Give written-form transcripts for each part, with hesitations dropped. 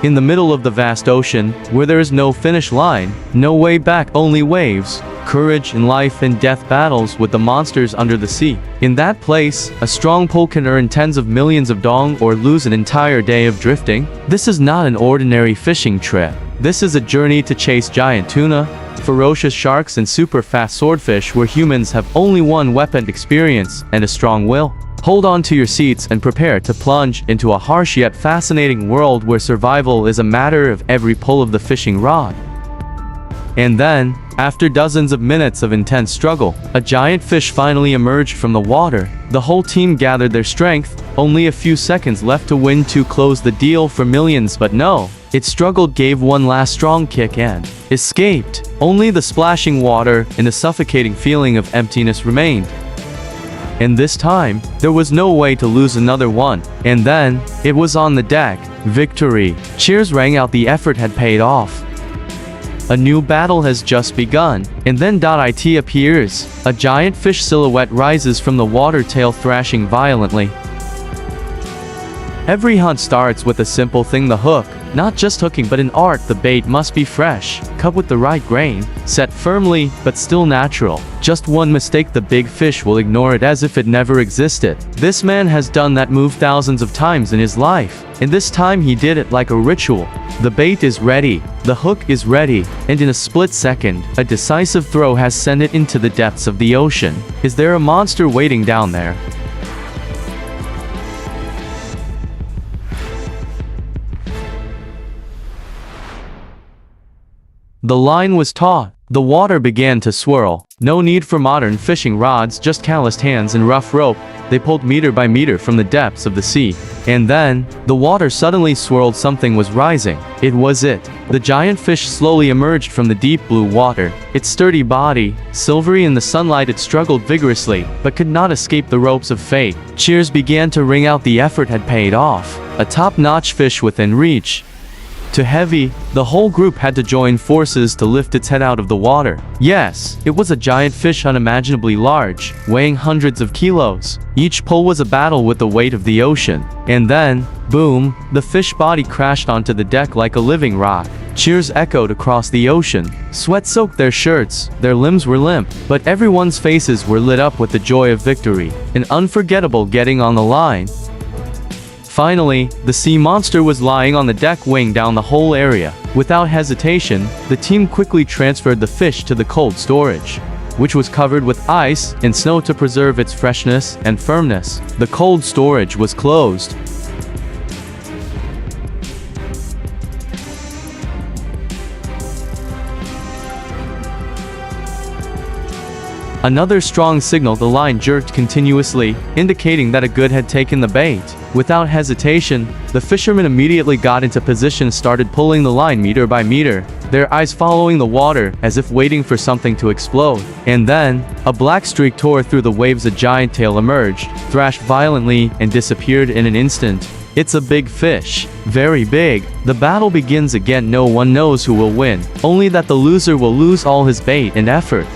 In the middle of the vast ocean, where there is no finish line, no way back, only waves, courage and life and death battles with the monsters under the sea. In that place, a strong pull can earn tens of millions of dong or lose an entire day of drifting. This is not an ordinary fishing trip. This is a journey to chase giant tuna, ferocious sharks and super fast swordfish where humans have only one weapon, experience and a strong will. Hold on to your seats and prepare to plunge into a harsh yet fascinating world where survival is a matter of every pull of the fishing rod. And then, after dozens of minutes of intense struggle, a giant fish finally emerged from the water. The whole team gathered their strength, only a few seconds left to win to close the deal for millions, but no. It struggled, gave one last strong kick and escaped. Only the splashing water and a suffocating feeling of emptiness remained. And this time, there was no way to lose another one. And then, it was on the deck. Victory. Cheers rang out, the effort had paid off. A new battle has just begun. And then it appears. A giant fish silhouette rises from the water, tail thrashing violently. Every hunt starts with a simple thing, the hook. Not just hooking but an art. The bait must be fresh, cut with the right grain, set firmly, but still natural. Just one mistake, the big fish will ignore it as if it never existed. This man has done that move thousands of times in his life, and this time he did it like a ritual. The bait is ready, the hook is ready, and in a split second, a decisive throw has sent it into the depths of the ocean. Is there a monster waiting down there? The line was taut. The water began to swirl. No need for modern fishing rods, just calloused hands and rough rope. They pulled meter by meter from the depths of the sea. And then, the water suddenly swirled. Something was rising. It was it. The giant fish slowly emerged from the deep blue water. Its sturdy body, silvery in the sunlight, it struggled vigorously, but could not escape the ropes of fate. Cheers began to ring out. The effort had paid off. A top-notch fish within reach. Too heavy, the whole group had to join forces to lift its head out of the water. Yes, it was a giant fish, unimaginably large, weighing hundreds of kilos. Each pull was a battle with the weight of the ocean. And then, boom, the fish body crashed onto the deck like a living rock. Cheers echoed across the ocean. Sweat soaked their shirts, their limbs were limp, but everyone's faces were lit up with the joy of victory. An unforgettable getting on the line. Finally, the sea monster was lying on the deck, weighing down the whole area. Without hesitation, the team quickly transferred the fish to the cold storage, which was covered with ice and snow to preserve its freshness and firmness. The cold storage was closed. Another strong signal, the line jerked continuously, indicating that a good had taken the bait. Without hesitation, the fishermen immediately got into position, started pulling the line meter by meter, their eyes following the water as if waiting for something to explode. And then, a black streak tore through the waves. A giant tail emerged, thrashed violently, and disappeared in an instant. It's a big fish. Very big. The battle begins again. No one knows who will win, only that the loser will lose all his bait and effort.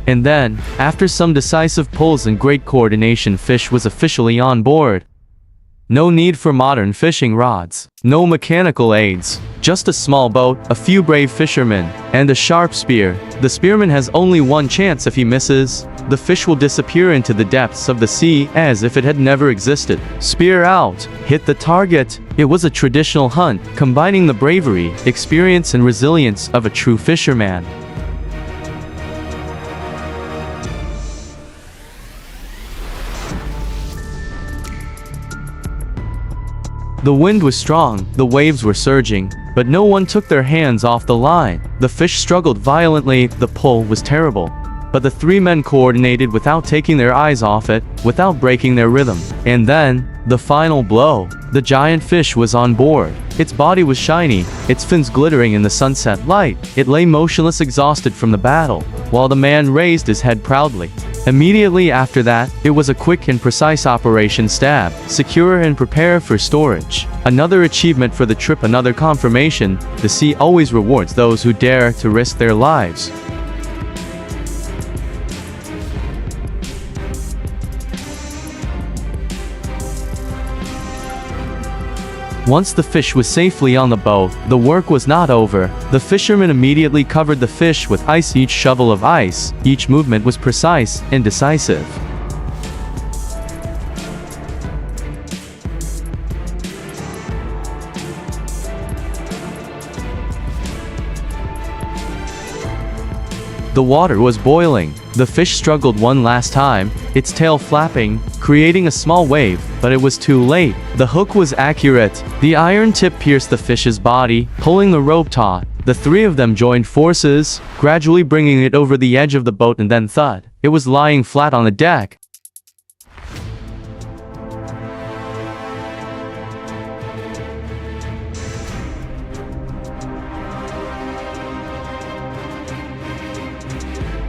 And then, after some decisive pulls and great coordination, fish was officially on board. No need for modern fishing rods, no mechanical aids, just a small boat, a few brave fishermen, and a sharp spear. The spearman has only one chance. If he misses, the fish will disappear into the depths of the sea as if it had never existed. Spear out, hit the target. It was a traditional hunt, combining the bravery, experience and resilience of a true fisherman. The wind was strong, the waves were surging, but no one took their hands off the line. The fish struggled violently, the pull was terrible. But the three men coordinated without taking their eyes off it, without breaking their rhythm. And then, the final blow. The giant fish was on board. Its body was shiny, its fins glittering in the sunset light. It lay motionless, exhausted from the battle, while the man raised his head proudly. Immediately after that, it was a quick and precise operation: stab, secure and prepare for storage. Another achievement for the trip, another confirmation: the sea always rewards those who dare to risk their lives. Once the fish was safely on the boat, the work was not over. The fisherman immediately covered the fish with ice. Each shovel of ice, each movement was precise and decisive. The water was boiling. The fish struggled one last time, its tail flapping, creating a small wave, but it was too late. The hook was accurate. The iron tip pierced the fish's body, pulling the rope taut. The three of them joined forces, gradually bringing it over the edge of the boat, and then thud. It was lying flat on the deck.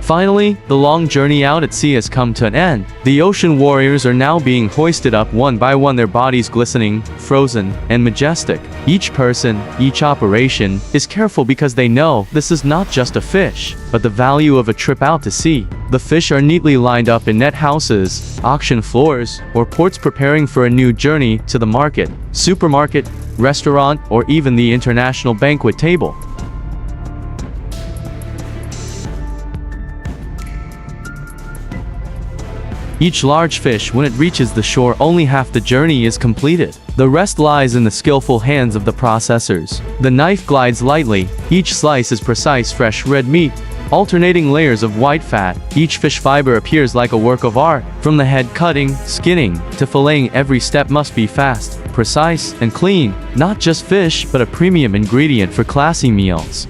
Finally, the long journey out at sea has come to an end. The ocean warriors are now being hoisted up one by one, their bodies glistening, frozen, and majestic. Each person, each operation, is careful because they know this is not just a fish, but the value of a trip out to sea. The fish are neatly lined up in net houses, auction floors, or ports, preparing for a new journey to the market, supermarket, restaurant, or even the international banquet table. Each large fish, when it reaches the shore, only half the journey is completed. The rest lies in the skillful hands of the processors. The knife glides lightly. Each slice is precise, fresh red meat, alternating layers of white fat. Each fish fiber appears like a work of art. From the head cutting, skinning, to filleting, every step must be fast, precise, and clean. Not just fish, but a premium ingredient for classy meals.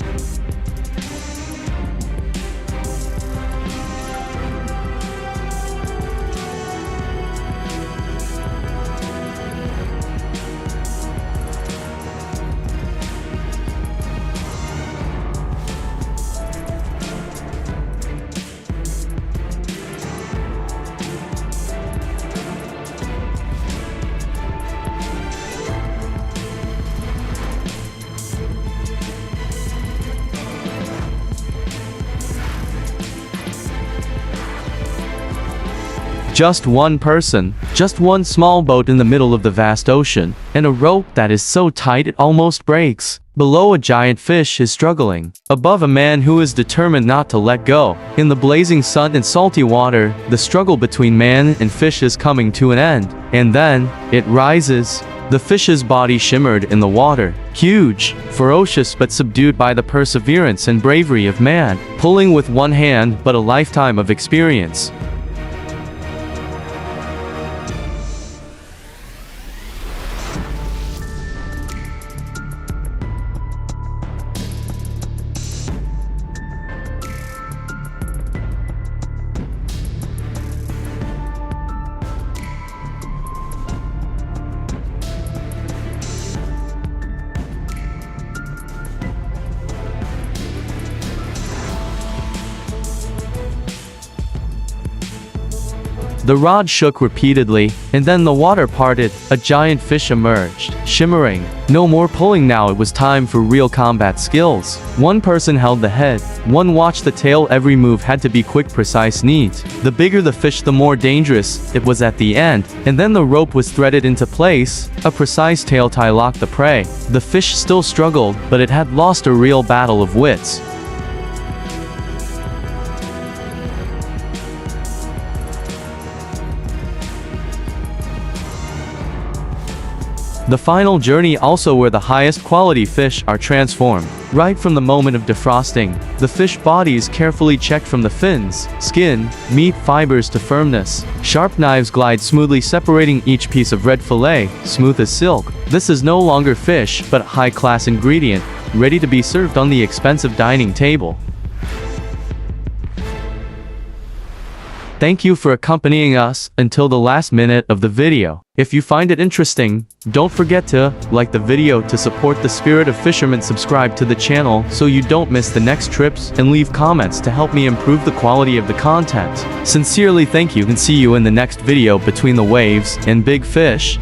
Just one person, just one small boat in the middle of the vast ocean, and a rope that is so tight it almost breaks. Below, a giant fish is struggling. Above, a man who is determined not to let go. In the blazing sun and salty water, the struggle between man and fish is coming to an end. And then, it rises. The fish's body shimmered in the water, huge, ferocious, but subdued by the perseverance and bravery of man, pulling with one hand but a lifetime of experience. The rod shook repeatedly, and then the water parted. A giant fish emerged, shimmering. No more pulling now, it was time for real combat skills. One person held the head, one watched the tail. Every move had to be quick, precise, neat. The bigger the fish, the more dangerous it was at the end. And then the rope was threaded into place. A precise tail tie locked the prey. The fish still struggled, but it had lost a real battle of wits. The final journey, also where the highest quality fish are transformed. Right from the moment of defrosting, the fish body is carefully checked from the fins, skin, meat, fibers to firmness. Sharp knives glide smoothly, separating each piece of red fillet, smooth as silk. This is no longer fish, but a high-class ingredient, ready to be served on the expensive dining table. Thank you for accompanying us until the last minute of the video. If you find it interesting, don't forget to like the video to support the spirit of fishermen, subscribe to the channel so you don't miss the next trips, and leave comments to help me improve the quality of the content. Sincerely thank you, and see you in the next video. Between the waves and big fish.